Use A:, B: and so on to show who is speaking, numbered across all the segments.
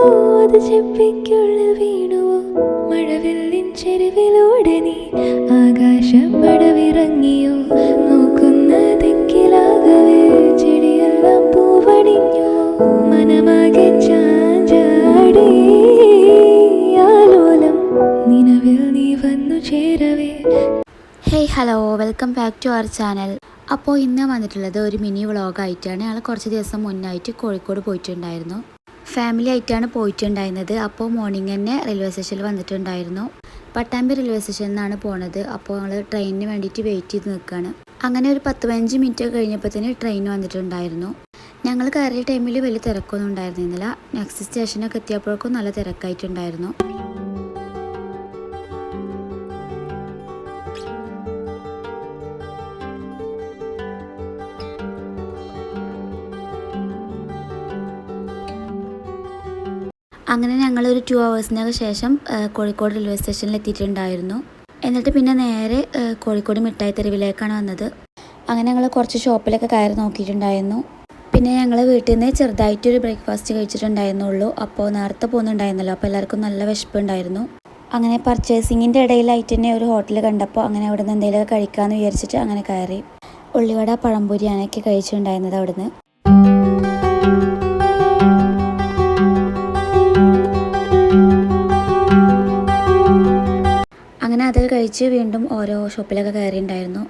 A: അത് ചെപ്പിക്കുള്ളിൽ വീണുവോ മഴവില്ലിൻ ചെരുവിലൂടെ നീ ആകാശം പടവിറങ്ങിയോ നോക്കുന്ന തെക്കിലാകവേ ചെടിയെല്ലാം പൂവണിഞ്ഞോ മനമാകെ ചാഞ്ചാടി ആലോലം നിലവിൽ നീ വന്നു ചേരവേ.
B: Hey hello, welcome back to our channel. അപ്പോൾ ഇന്ന് വന്നിട്ടുള്ളത് ഒരു മിനി വ്ളോഗായിട്ടാണ്. ഞങ്ങൾ കുറച്ച് ദിവസം മുന്നായിട്ട് കോഴിക്കോട് പോയിട്ടുണ്ടായിരുന്നു. ഫാമിലി ആയിട്ടാണ് പോയിട്ടുണ്ടായിരുന്നത്. അപ്പോൾ മോർണിംഗ് തന്നെ റെയിൽവേ സ്റ്റേഷനിൽ വന്നിട്ടുണ്ടായിരുന്നു. പട്ടാമ്പി റെയിൽവേ സ്റ്റേഷനിൽ നിന്നാണ് പോണത്. അപ്പോൾ ഞങ്ങൾ ട്രെയിനിന് വേണ്ടിയിട്ട് വെയിറ്റ് ചെയ്ത് നിൽക്കുകയാണ്. അങ്ങനെ ഒരു 10-15 മിനിറ്റ് കഴിഞ്ഞപ്പോഴത്തേന് ട്രെയിൻ വന്നിട്ടുണ്ടായിരുന്നു. ഞങ്ങൾ കയറിയ ടൈമിൽ വലിയ തിരക്കൊന്നും ഉണ്ടായിരുന്നില്ല. നെക്സ്റ്റ് സ്റ്റേഷനൊക്കെ എത്തിയപ്പോഴേക്കും നല്ല തിരക്കായിട്ടുണ്ടായിരുന്നു. അങ്ങനെ ഞങ്ങളൊരു 2 hours ശേഷം കോഴിക്കോട് റെയിൽവേ സ്റ്റേഷനിൽ എത്തിയിട്ടുണ്ടായിരുന്നു. എന്നിട്ട് പിന്നെ നേരെ കോഴിക്കോട് മിഠായി തെരുവിലേക്കാണ് വന്നത്. അങ്ങനെ ഞങ്ങൾ കുറച്ച് ഷോപ്പിലൊക്കെ കയറി നോക്കിയിട്ടുണ്ടായിരുന്നു. പിന്നെ ഞങ്ങൾ വീട്ടിൽ നിന്ന് ചെറുതായിട്ടൊരു ബ്രേക്ക്ഫാസ്റ്റ് കഴിച്ചിട്ടുണ്ടായിരുന്നുള്ളൂ. അപ്പോൾ നേരത്തെ പോകുന്നുണ്ടായിരുന്നല്ലോ, അപ്പോൾ എല്ലാവർക്കും നല്ല വിശപ്പുണ്ടായിരുന്നു. അങ്ങനെ പർച്ചേസിങ്ങിൻ്റെ ഇടയിലായിട്ട് തന്നെ ഒരു ഹോട്ടൽ കണ്ടപ്പോൾ അങ്ങനെ അവിടെ നിന്ന് എന്തെങ്കിലുമൊക്കെ കഴിക്കാമെന്ന് വിചാരിച്ചിട്ട് അങ്ങനെ കയറി. ഉള്ളിവട, പഴംപൊരി അങ്ങനെയൊക്കെ കഴിച്ചിട്ടുണ്ടായിരുന്നത് അവിടുന്ന്. അങ്ങനെ അത് കഴിച്ച് വീണ്ടും ഓരോ ഷോപ്പിലൊക്കെ കയറിയിട്ടുണ്ടായിരുന്നു.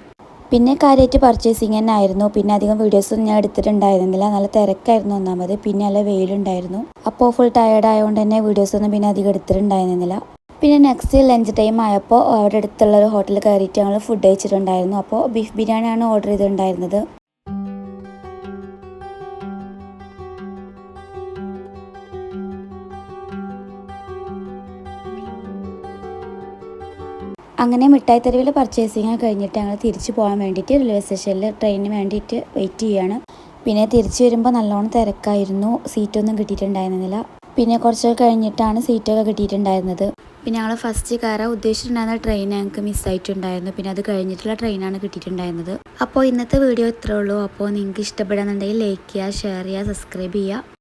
B: പിന്നെ കാര്യമായിട്ട് പർച്ചേസിങ് തന്നെ ആയിരുന്നു. പിന്നെ അധികം വീഡിയോസൊന്നും ഞാൻ എടുത്തിട്ടുണ്ടായിരുന്നില്ല. നല്ല തിരക്കായിരുന്നു ഒന്നാമത്. പിന്നെ നല്ല വെയിലുണ്ടായിരുന്നു. അപ്പോൾ ഫുൾ ടയേർഡ് ആയതുകൊണ്ട് തന്നെ വീഡിയോസൊന്നും പിന്നെ അധികം എടുത്തിട്ടുണ്ടായിരുന്നില്ല. പിന്നെ നെക്സ്റ്റ് ലഞ്ച് ടൈം ആയപ്പോൾ അവിടെ അടുത്തുള്ള ഒരു ഹോട്ടലിൽ കയറിയിട്ട് ഞങ്ങൾ ഫുഡ് കഴിച്ചിട്ടുണ്ടായിരുന്നു. അപ്പോൾ ബീഫ് ബിരിയാണിയാണ് ഓർഡർ ചെയ്തിട്ടുണ്ടായിരുന്നത്. അങ്ങനെ മിഠായി തെരുവിൽ പർച്ചേസിങ് കഴിഞ്ഞിട്ട് ഞങ്ങൾ തിരിച്ചു പോകാൻ വേണ്ടിയിട്ട് റെയിൽവേ സ്റ്റേഷനിൽ ട്രെയിനിന് വേണ്ടിയിട്ട് വെയിറ്റ് ചെയ്യുകയാണ്. പിന്നെ തിരിച്ചു വരുമ്പോൾ നല്ലോണം തിരക്കായിരുന്നു. സീറ്റൊന്നും കിട്ടിയിട്ടുണ്ടായിരുന്നില്ല. പിന്നെ കുറച്ചൊക്കെ കഴിഞ്ഞിട്ടാണ് സീറ്റൊക്കെ കിട്ടിയിട്ടുണ്ടായിരുന്നത്. പിന്നെ ഞങ്ങൾ ഫസ്റ്റ് കയറാൻ ഉദ്ദേശിച്ചിട്ടുണ്ടായിരുന്ന ട്രെയിൻ ഞങ്ങൾക്ക് മിസ്സായിട്ടുണ്ടായിരുന്നു. പിന്നെ അത് കഴിഞ്ഞിട്ടുള്ള ട്രെയിനാണ് കിട്ടിയിട്ടുണ്ടായിരുന്നത്. അപ്പോൾ ഇന്നത്തെ വീഡിയോ ഇത്രേ ഉള്ളൂ. അപ്പോൾ നിങ്ങൾക്ക് ഇഷ്ടപ്പെടുന്നുണ്ടെങ്കിൽ ലൈക്ക് ചെയ്യുക, ഷെയർ ചെയ്യുക, സബ്സ്ക്രൈബ് ചെയ്യുക.